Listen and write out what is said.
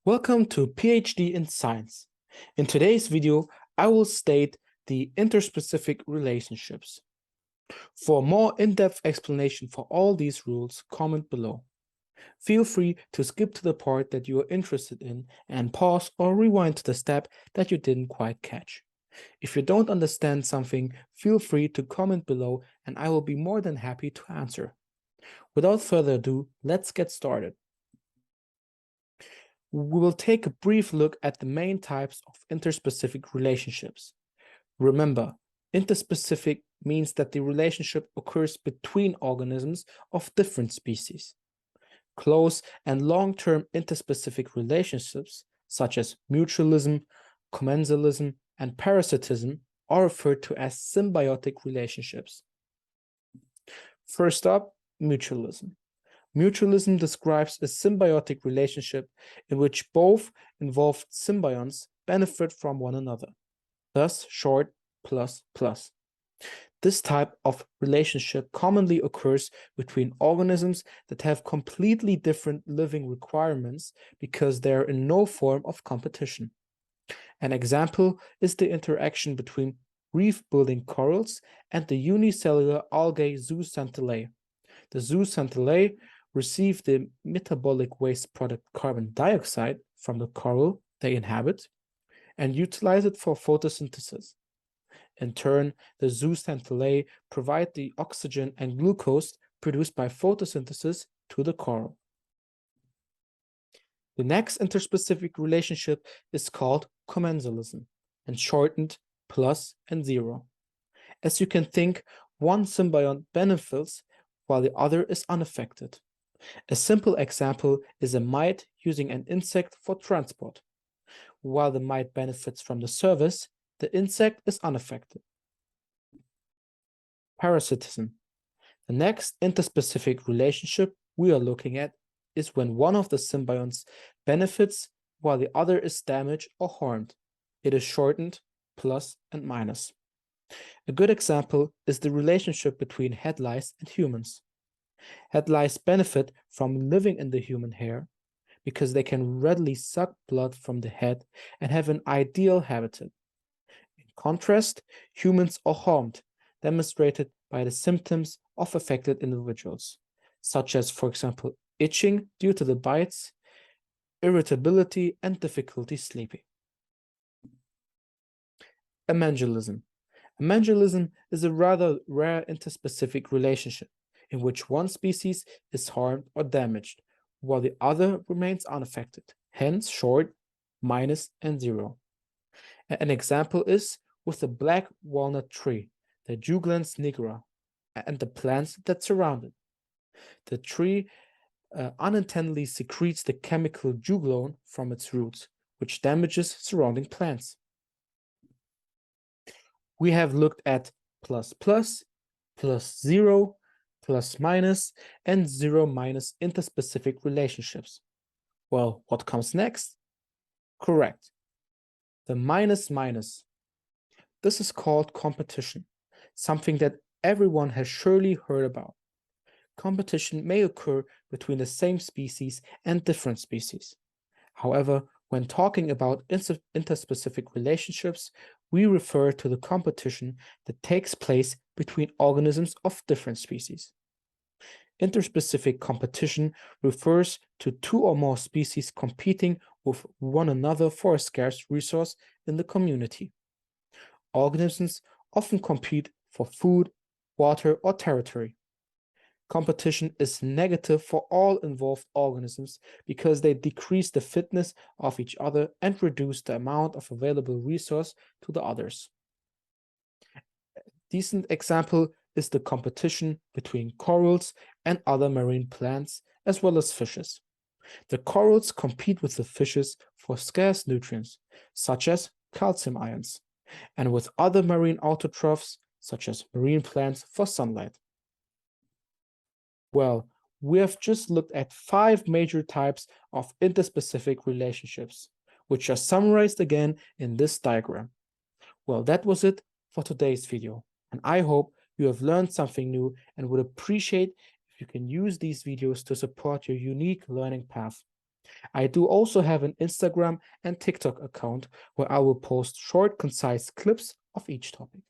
Welcome to PhD in Science. In today's video, I will state the interspecific relationships. For a more in-depth explanation for all these rules, comment below. Feel free to skip to the part that you are interested in and pause or rewind to the step that you didn't quite catch. If you don't understand something, feel free to comment below and I will be more than happy to answer. Without further ado, let's get started. We will take a brief look at the main types of interspecific relationships. Remember, interspecific means that the relationship occurs between organisms of different species. Close and long-term interspecific relationships, such as mutualism, commensalism, and parasitism, are referred to as symbiotic relationships. First up, mutualism. Mutualism describes a symbiotic relationship in which both involved symbionts benefit from one another, thus short plus plus. This type of relationship commonly occurs between organisms that have completely different living requirements because they are in no form of competition. An example is the interaction between reef-building corals and the unicellular algae zooxanthellae. The zooxanthellae receive the metabolic waste product carbon dioxide from the coral they inhabit and utilize it for photosynthesis. In turn, the zooxanthellae provide the oxygen and glucose produced by photosynthesis to the coral. The next interspecific relationship is called commensalism, and shortened plus and zero. As you can think, one symbiont benefits while the other is unaffected. A simple example is a mite using an insect for transport. While the mite benefits from the service, the insect is unaffected. Parasitism. The next interspecific relationship we are looking at is when one of the symbionts benefits while the other is damaged or harmed. It is shortened plus and minus. A good example is the relationship between head lice and humans. Head lice benefit from living in the human hair because they can readily suck blood from the head and have an ideal habitat. In contrast, humans are harmed, demonstrated by the symptoms of affected individuals, such as, for example, itching due to the bites, irritability, and difficulty sleeping. Amensalism. Amensalism is a rather rare interspecific relationship in which one species is harmed or damaged, while the other remains unaffected, hence short, minus, and zero. An example is with the black walnut tree, the Juglans nigra, and the plants that surround it. The tree unintentionally secretes the chemical juglone from its roots, which damages surrounding plants. We have looked at plus plus, plus zero, plus minus, and zero minus interspecific relationships. Well, what comes next? Correct. The minus minus. This is called competition, something that everyone has surely heard about. Competition may occur between the same species and different species. However, when talking about interspecific relationships, we refer to the competition that takes place between organisms of different species. Interspecific competition refers to two or more species competing with one another for a scarce resource in the community. Organisms often compete for food, water, or territory. Competition is negative for all involved organisms because they decrease the fitness of each other and reduce the amount of available resource to the others. A decent example is the competition between corals and other marine plants, as well as fishes. The corals compete with the fishes for scarce nutrients, such as calcium ions, and with other marine autotrophs, such as marine plants, for sunlight. Well, we have just looked at 5 major types of interspecific relationships, which are summarized again in this diagram. Well, that was it for today's video, and I hope you have learned something new and would appreciate if you can use these videos to support your unique learning path. I do also have an Instagram and TikTok account where I will post short, concise clips of each topic.